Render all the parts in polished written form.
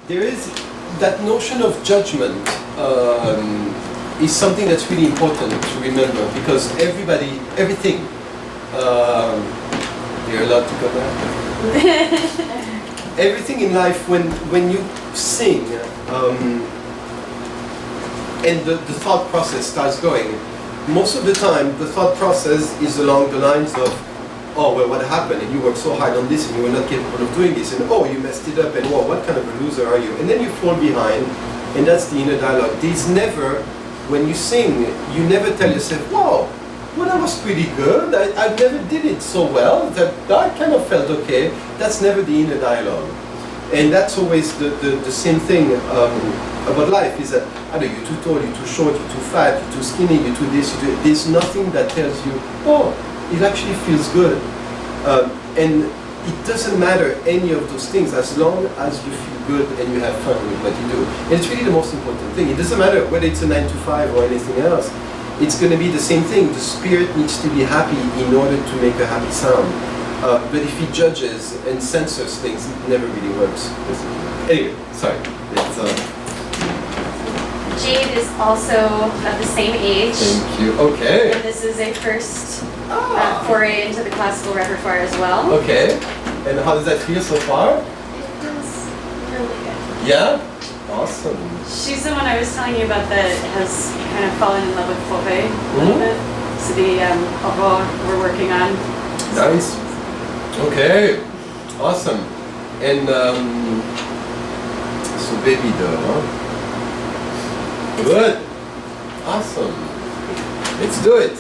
there is that notion of judgment is something that's really important to remember, because everything, you're allowed to come back. Everything in life, when you sing, and the thought process starts going, most of the time the thought process is along the lines of, oh, well, what happened? And you worked so hard on this and you were not capable of doing this, and oh, you messed it up, and whoa, what kind of a loser are you? And then you fall behind, and that's the inner dialogue. There's never, when you sing, you never tell yourself, whoa, well, that was pretty good. I never did it so well. That I kind of felt okay. That's never the inner dialogue. And that's always the same thing about life, is that either you're too tall, you're too short, you're too fat, you're too skinny, you're too this, there's nothing that tells you, oh, it actually feels good. And it doesn't matter any of those things as long as you feel good and you have fun with what you do. And it's really the most important thing. It doesn't matter whether it's a 9 to 5 or anything else. It's going to be the same thing. The spirit needs to be happy in order to make a happy sound. But if he judges and censors things, it never really works. Anyway, sorry. Jade is also of the same age. Thank you. Okay. And this is a first foray into the classical repertoire as well. Okay. And how does that feel so far? It feels really good. Yeah? Awesome. She's the one I was telling you about that has kind of fallen in love with Forêt a little bit. So the we're working on. Nice. Okay. Awesome. And so baby doll, huh? Good. Awesome. Let's do it.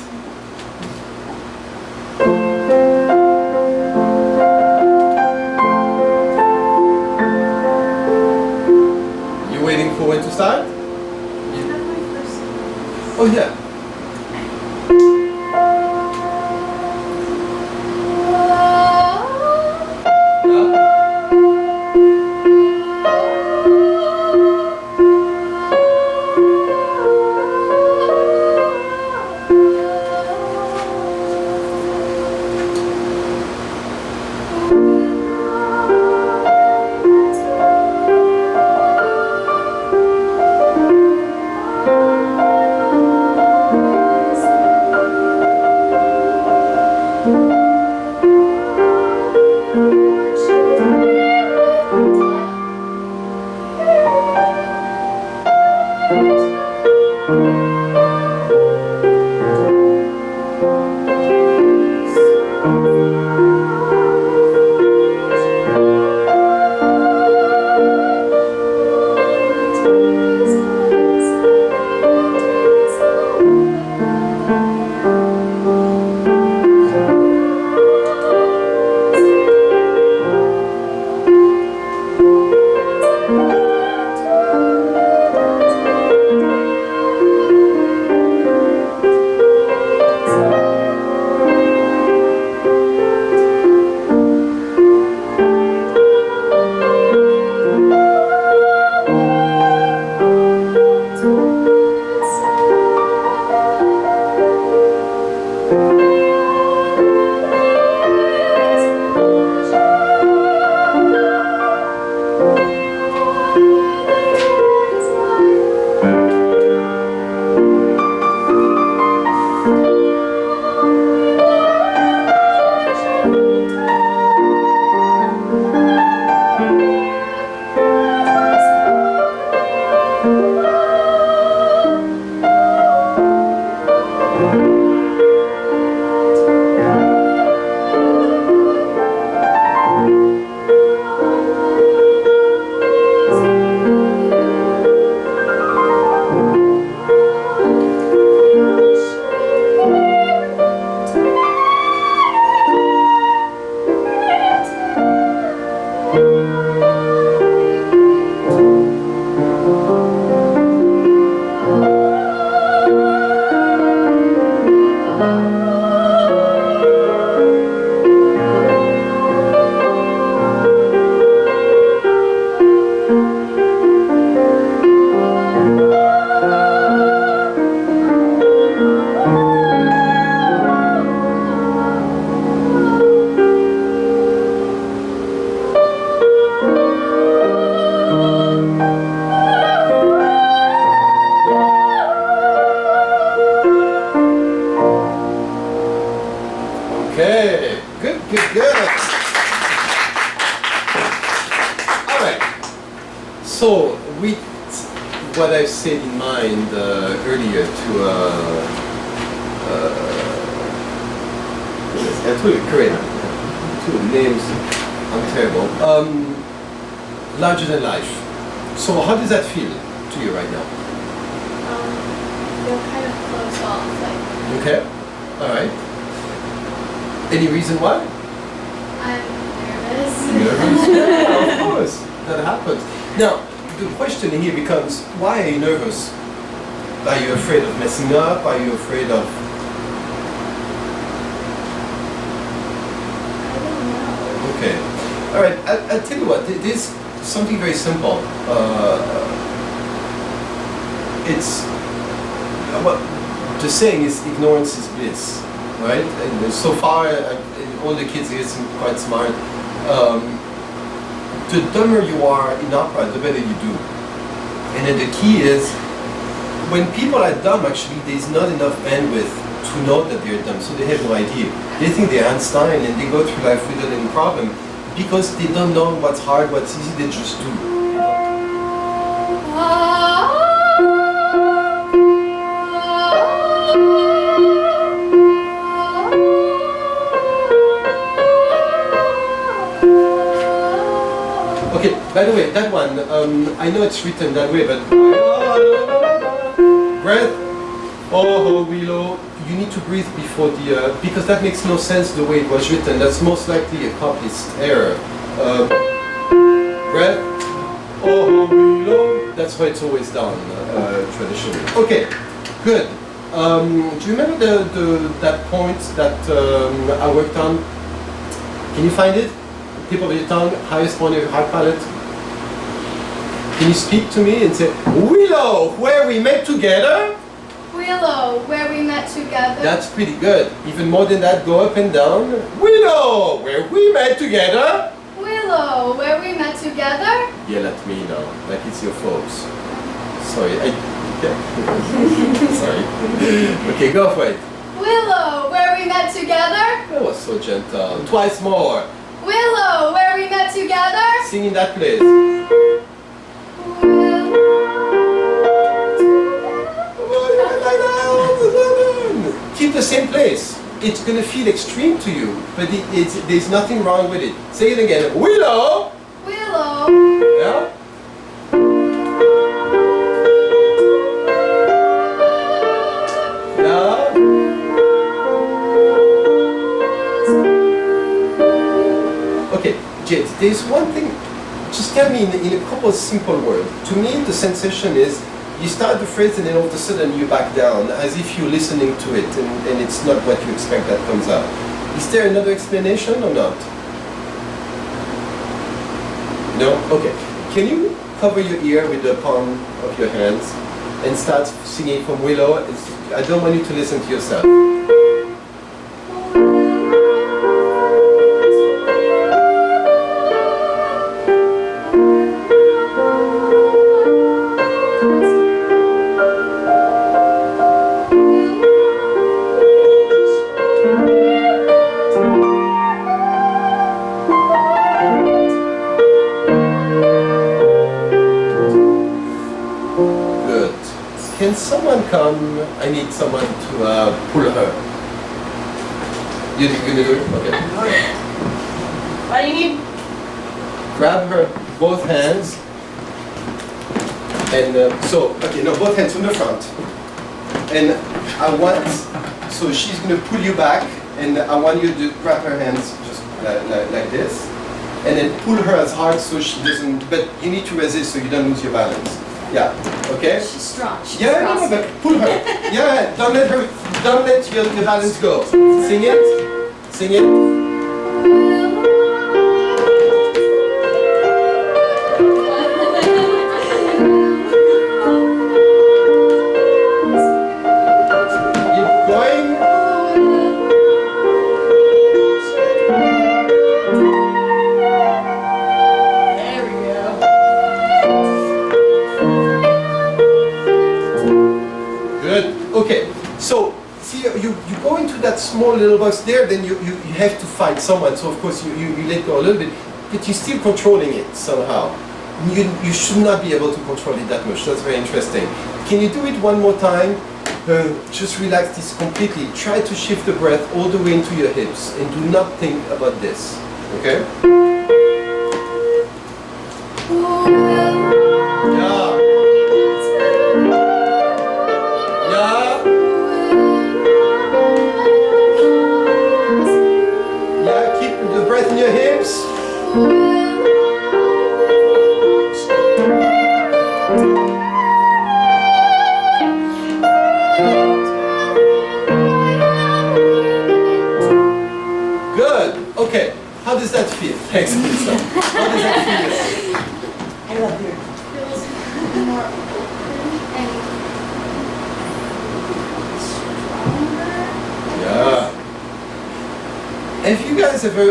You waiting for when to start? Oh yeah. Good, good, good. All right. So, with what I've said in mind earlier two names, I'm terrible. Larger than life. So how does that feel to you right now? Feel kind of closed off, like Okay, all right. Any reason why? I'm nervous. Nervous? Yeah, of course, that happens. Now, the question here becomes, why are you nervous? Are you afraid of messing up? Are you afraid of... I don't know. Okay. All right, I'll tell you what, there's something very simple. It's... Well, the saying is ignorance is bliss, right? And so far, all the kids here seem quite smart. The dumber you are in opera, the better you do. And then the key is, when people are dumb, actually, there's not enough bandwidth to know that they're dumb, so they have no idea. They think they're Einstein and they go through life without any problem because they don't know what's hard, what's easy, they just do. Okay, by the way, that one, I know it's written that way, but breath, oh, willow, you need to breathe before the, because that makes no sense the way it was written. That's most likely a copyist error. Breath, oh, willow, that's how it's always done, traditionally. Okay, good. Do you remember that point that I worked on? Can you find it? Tip of your tongue, highest point of your heart palate. Can you speak to me and say, Willow, where we met together? Willow, where we met together. That's pretty good. Even more than that, go up and down. Willow, where we met together? Willow, where we met together. Yell at me now, like it's your folks. Sorry, Sorry. Okay, go for it. Willow, where we met together. That was so gentle. Twice more. Willow, where we met together. Sing in that place. Keep the same place. It's going to feel extreme to you, but there's nothing wrong with it. Say it again. Willow. Willow. Yeah. Okay, Jade, there's one thing, just tell me in a couple of simple words. To me, the sensation is, you start the phrase and then all of a sudden you back down, as if you're listening to it and it's not what you expect that comes out. Is there another explanation or not? No? Okay. Can you cover your ear with the palm of your hands and start singing from Willow? I don't want you to listen to yourself. Can someone come? I need someone to pull her. You're gonna do it? Okay. What do you need? Grab her both hands. And okay, no, both hands from the front. And I want, so she's gonna pull you back, and I want you to grab her hands just like this. And then pull her as hard so she doesn't, but you need to resist so you don't lose your balance. Yeah, okay? She's strong. She's Yeah, no, but pull her. Yeah, don't let your balance go. Sing it. Sing it. Keep going. There we go. Good. Okay. So see, you go into that small little box there, then you have to fight someone, so of course you let go a little bit, but you're still controlling it somehow. You should not be able to control it that much. That's very interesting. Can you do it one more time? Just relax this completely. Try to shift the breath all the way into your hips and do not think about this. Okay? Yeah. Yeah. Yeah, keep the breath in your hips. Okay, how does that feel? Thanks, Lisa. How does that feel? I love you. Feels more open and stronger. Yeah. Have you guys ever,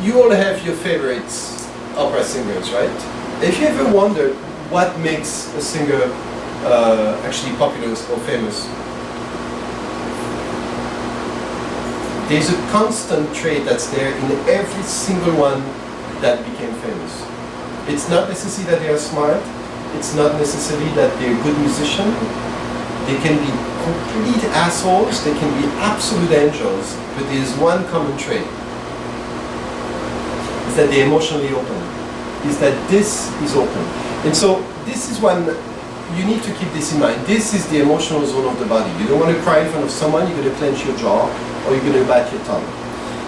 you all have your favorites opera singers, right? Have you ever wondered what makes a singer actually popular or famous? There's a constant trait that's there in every single one that became famous. It's not necessarily that they are smart, it's not necessarily that they're good musicians. They can be complete assholes, they can be absolute angels, but there's one common trait. Is that they're emotionally open. Is that this is open. And so this is one, you need to keep this in mind. This is the emotional zone of the body. You don't want to cry in front of someone, you're going to clench your jaw, or you're going to bite your tongue.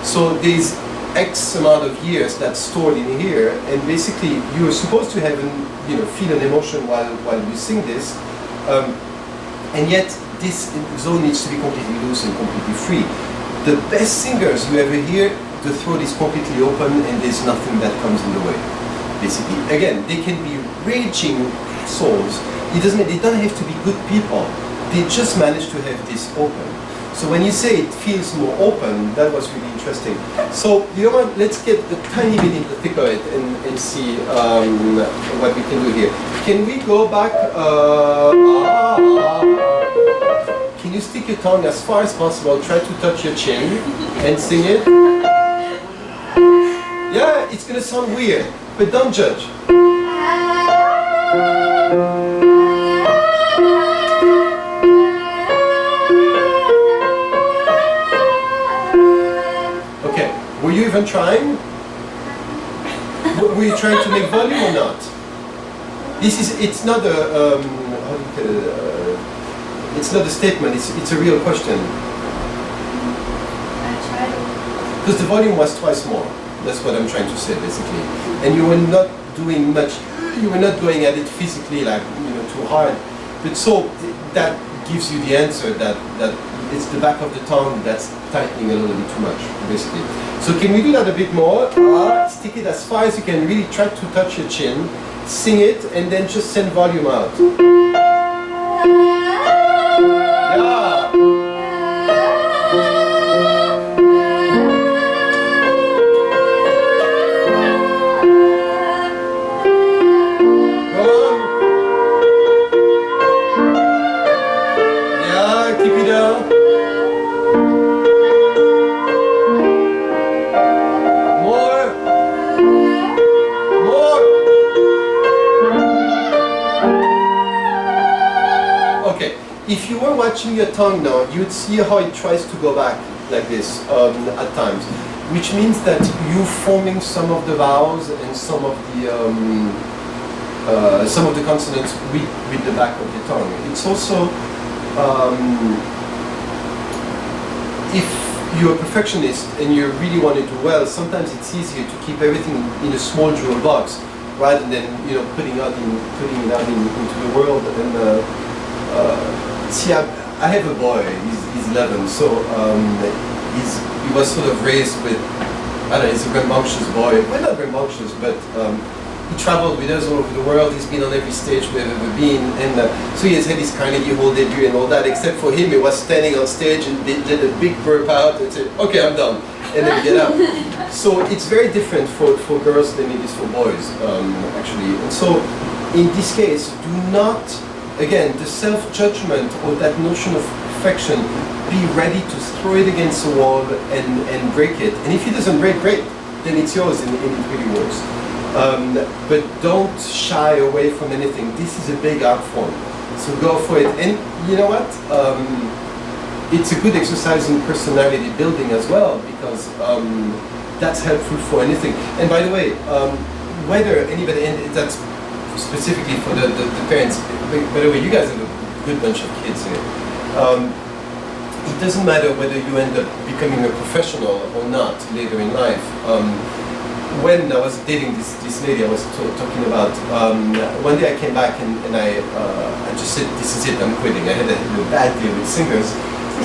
So there's X amount of years that's stored in here, and basically you're supposed to have feel an emotion while you sing this, and yet this zone needs to be completely loose and completely free. The best singers you ever hear, the throat is completely open and there's nothing that comes in the way. Basically, again, they can be raging souls. They don't have to be good people. They just manage to have this open. So when you say it feels more open, that was really interesting. So you know what, let's get a tiny bit in the thick of it and see what we can do here. Can we go back? Can you stick your tongue as far as possible? Try to touch your chin and sing it. Yeah, it's gonna sound weird, but don't judge. Were you even trying? Were you trying to make volume or not? It's not a, it's not a statement, it's a real question. I tried. Because the volume was twice more. That's what I'm trying to say, basically. And you were not doing much, you were not going at it physically, like, too hard. But so, that gives you the answer that it's the back of the tongue that's tightening a little bit too much, basically. So can we do that a bit more? Stick it as far as you can, really try to touch your chin, sing it, and then just send volume out. Yeah! Go on! Yeah, keep it up. If you were watching your tongue now, you'd see how it tries to go back like this at times, which means that you're forming some of the vowels and some of the consonants with the back of your tongue. It's also, if you're a perfectionist and you really want to do well, sometimes it's easier to keep everything in a small jewel box rather than putting it out into the world. And see, I have a boy. He's 11, so he was sort of raised with, I don't know, he's a rambunctious boy. Well, not rambunctious, but he traveled with us all over the world. He's been on every stage we've ever been, and so he has had his Carnegie Hall debut and all that. Except for him, he was standing on stage and did a big burp out and said, "Okay, I'm done," and then get up. So it's very different for girls than it is for boys, actually. And so in this case, do not. Again, the self-judgment or that notion of perfection be ready to throw it against the wall and break it. And if it doesn't break, great, then it's yours and it really works. But don't shy away from anything. This is a big art form, so go for it. And you know what? It's a good exercise in personality building as well, because that's helpful for anything. And by the way, whether anybody, and that's specifically for the parents, by the way, you guys have a good bunch of kids here. It doesn't matter whether you end up becoming a professional or not later in life. When I was dating this lady I was talking about, one day I came back and I just said, this is it, I'm quitting. I had a bad deal with singers.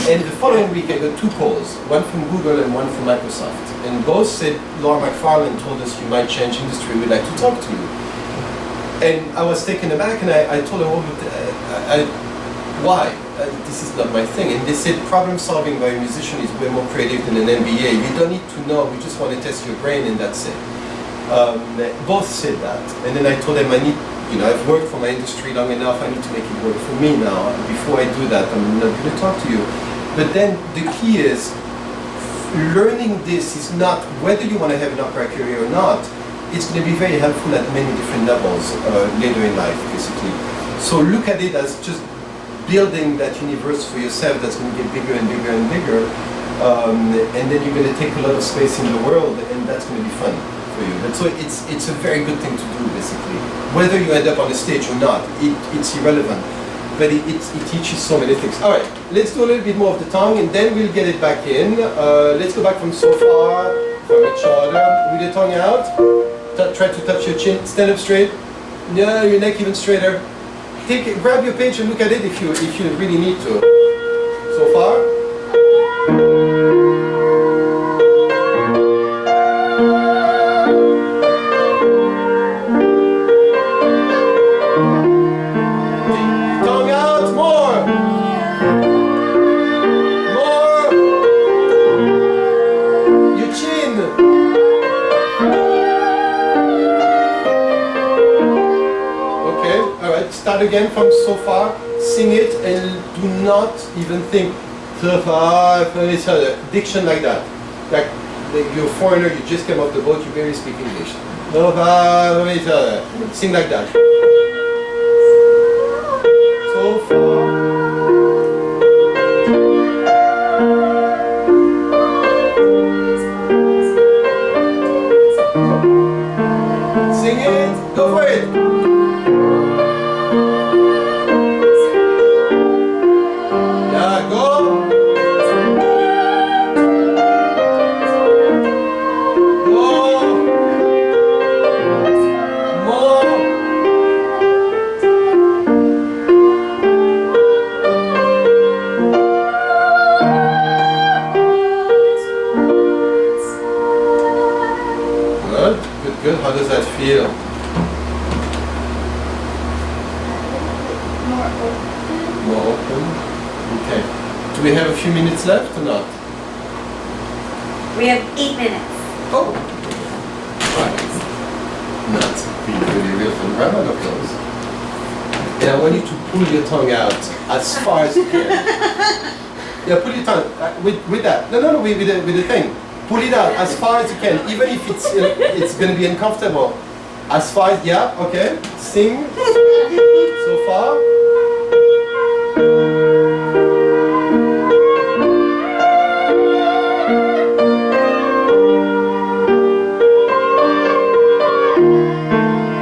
And the following week I got 2 calls, one from Google and one from Microsoft. And both said, Laura McFarlane told us you might change industry, we'd like to talk to you. And I was taken aback and I told her, oh, but why? This is not my thing. And they said problem solving by a musician is way more creative than an MBA. You don't need to know, we just want to test your brain and that's it. Both said that. And then I told them I need, I've worked for my industry long enough, I need to make it work for me now. Before I do that, I'm not going to talk to you. But then the key is, learning this is not, whether you want to have an opera career or not, it's going to be very helpful at many different levels later in life, basically. So look at it as just building that universe for yourself that's going to get bigger and bigger and bigger. And then you're going to take a lot of space in the world, and that's going to be fun for you. And so it's a very good thing to do, basically. Whether you end up on the stage or not, it's irrelevant. But it teaches so many things. All right, let's do a little bit more of the tongue, and then we'll get it back in. Let's go back from so far, from each other, with the tongue out. Try to touch your chin. Stand up straight. Yeah, your neck even straighter. Grab your page and look at it if you really need to. So far. Tongue out, more. More. Your chin. Start again from so far, sing it, and do not even think so far from each other. Diction like that. Like you're a foreigner, you just came off the boat, you barely speak English. So far from each other. Sing like that. So far. Sing it, go for it. Good. How does that feel? More open. More open? Okay. Do we have a few minutes left or not? We have 8 minutes. Oh! Right. That's really real fun. Round of applause. And I want you to pull your tongue out as far as you can. Yeah, pull your tongue with that. No, with the thing. Pull it out as far as you can, even if it's going to be uncomfortable. As far as, yeah, okay. Sing. So far.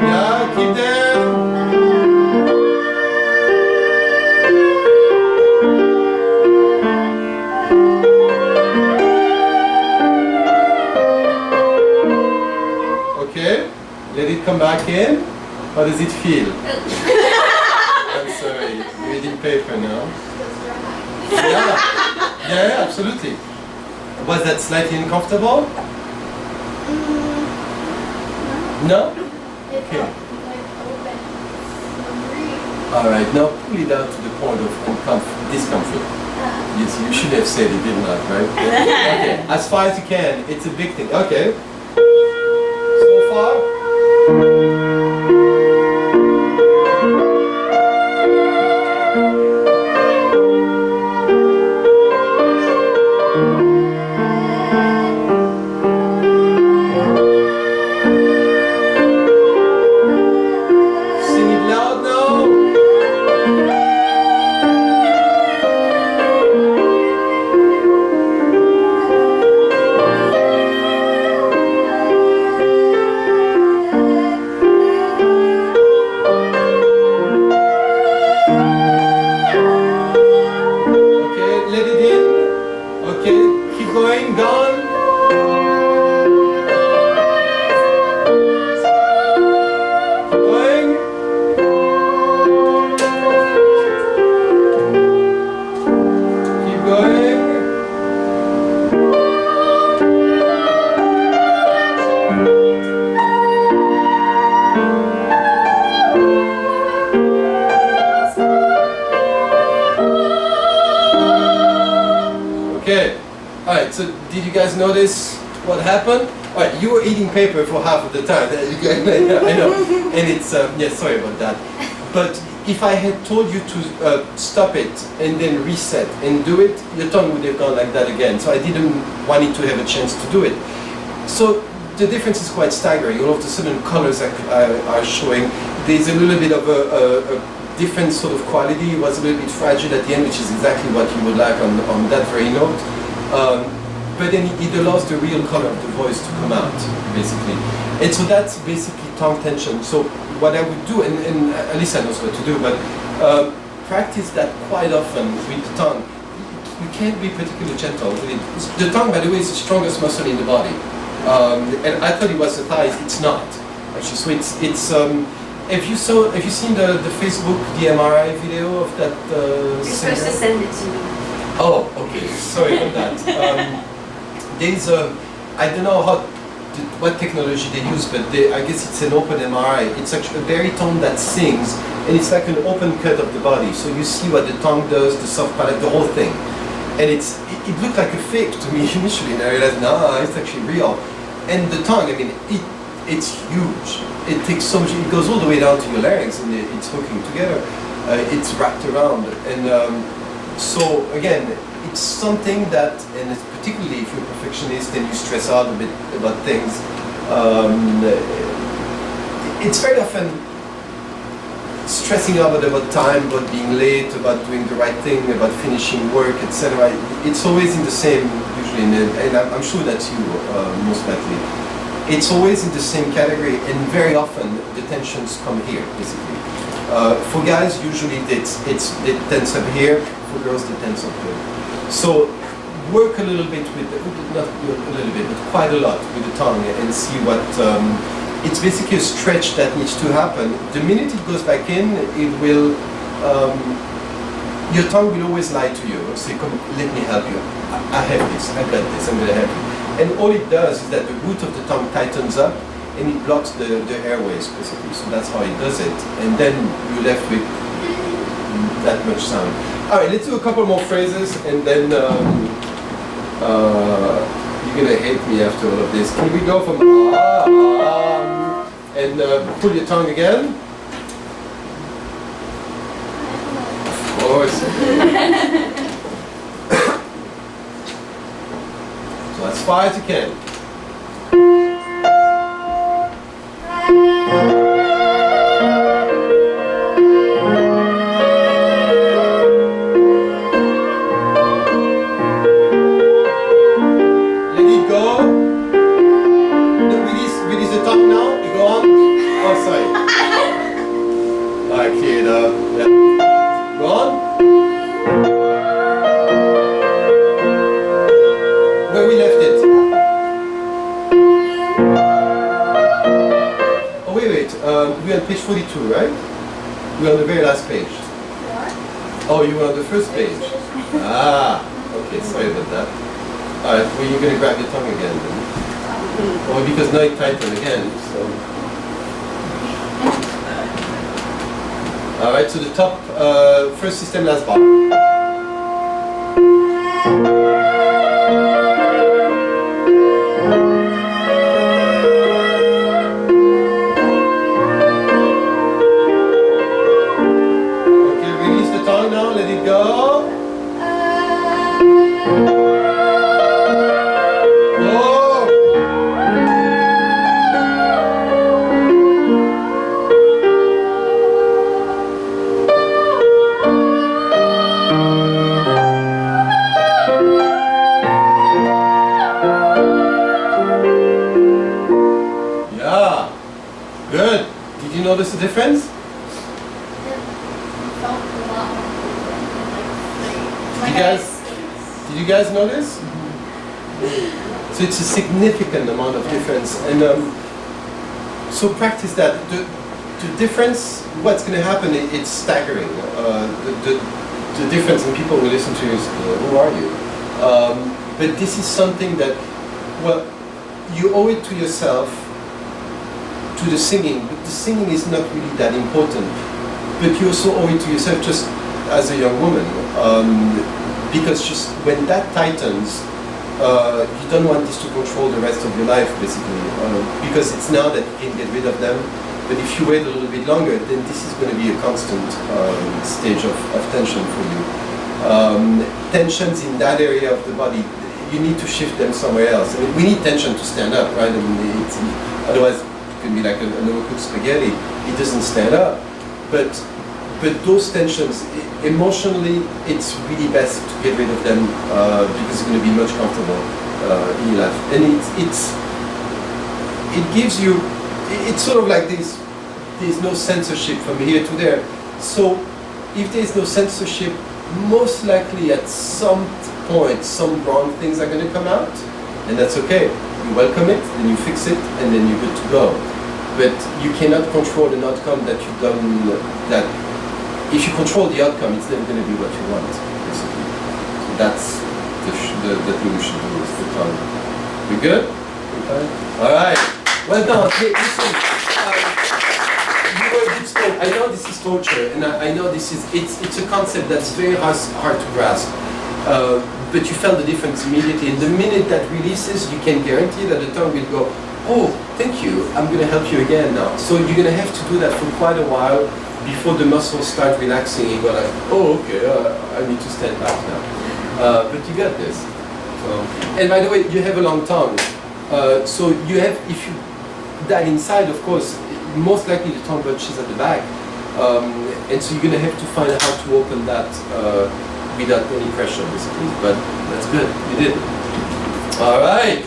Yeah, keep there. Let it come back in. How does it feel? I'm sorry, you're reading paper now. Yeah, absolutely. Was that slightly uncomfortable? No? Okay. Alright, now pull it out to the point of discomfort. Yes, you should have said it, did not, right? Okay, as far as you can, it's a big thing. Okay. So far. Okay, keep going, gone. Keep going. Keep going. Okay. Alright, so did you guys notice what happened? Alright, you were eating paper for half of the time. I know. And it's, yeah, sorry about that. But if I had told you to stop it and then reset and do it, your tongue would have gone like that again. So I didn't want it to have a chance to do it. So the difference is quite staggering. All of a sudden colors are showing. There's a little bit of a different sort of quality. It was a little bit fragile at the end, which is exactly what you would like on that very note. But then it allows the real color of the voice to come out, basically. And so that's basically tongue tension. So what I would do, and Alyssa knows what to do, but practice that quite often with the tongue. You can't be particularly gentle with it. The tongue, by the way, is the strongest muscle in the body. And I thought it was the thighs. It's not, actually. So it's have you seen the Facebook, the MRI video of that You're singer? supposed to send it to me. Oh, okay. Sorry about that. There's I don't know what technology they use, but I guess it's an open MRI. It's actually a baritone that sings, and it's like an open cut of the body. So you see what the tongue does, the soft palate, the whole thing. And it looked like a fake to me initially, and I realized, no, it's actually real. And the tongue, I mean, it's huge. It takes so much, it goes all the way down to your larynx, and it's hooking together. It's wrapped around. And so, again, it's something that, and it's particularly if you're a perfectionist and you stress out a bit about things, it's very often stressing out about time, about being late, about doing the right thing, about finishing work, etc. It's always in the same, usually, and I'm sure that's you, most likely. It's always in the same category, and very often the tensions come here, basically. For guys, usually they tense up here. For girls, they tense up here. So work a little bit with, not a little bit, but quite a lot with the tongue, and see what. It's basically a stretch that needs to happen. The minute it goes back in, it will. Your tongue will always lie to you. Say, "Come, let me help you. I have this. I got this. I'm going to help you." And all it does is that the root of the tongue tightens up, and it blocks the airways, basically. So that's how it does it. And then you're left with that much sound. All right, let's do a couple more phrases, and then you're going to hate me after all of this. Can we go from and pull your tongue again? Of course. So as far as you can. Let it go. No, release the tongue now. You go on. Oh, sorry. Alright, clear it up. Yeah. Go on. Where we left it. Oh, wait. We're on page 42, right? We're on the very last page. Oh, you were on the first page. Ah, okay, sorry about that. Alright, well, you're going to grab your tongue again then. Oh, because now it tightened again, so. Alright, so the top, first system, last bar. Notice the difference? Did you guys notice? So it's a significant amount of difference, and so practice that. The difference, what's going to happen, it's staggering. The difference in people who listen to you is, who are you? But this is something that, well, you owe it to yourself, to the singing, but the singing is not really that important. But you also owe it to yourself just as a young woman, because just when that tightens, you don't want this to control the rest of your life, basically, because it's now that you can get rid of them. But if you wait a little bit longer, then this is going to be a constant stage of tension for you. Tensions in that area of the body, you need to shift them somewhere else. I mean, we need tension to stand up, right? I mean, otherwise it can be like an overcooked spaghetti. It doesn't stand up. But those tensions, emotionally, it's really best to get rid of them because it's going to be much comfortable in your life. And it gives you, it's sort of like there's no censorship from here to there. So if there's no censorship, most likely at some point some wrong things are going to come out, and that's okay. You welcome it, then you fix it, and then you're good to go. But you cannot control an outcome that you've done. That if you control the outcome, it's never going to be what you want, basically. So that's the thing we should do with the tongue. We good? Okay. All right. Well done. Hey, listen. You were a good sport. I know this is torture, and I know this is it's a concept that's very hard to grasp. But you felt the difference immediately. And the minute that releases, you can guarantee that the tongue will go, oh, thank you, I'm going to help you again now. So you're going to have to do that for quite a while before the muscles start relaxing. You go like, oh, okay, I need to stand back now. But you got this. So, and by the way, you have a long tongue. So you have, if you, that inside, of course, most likely the tongue bunches at the back. And so you're going to have to find out how to open that without any pressure, basically. But that's good, you did. All right.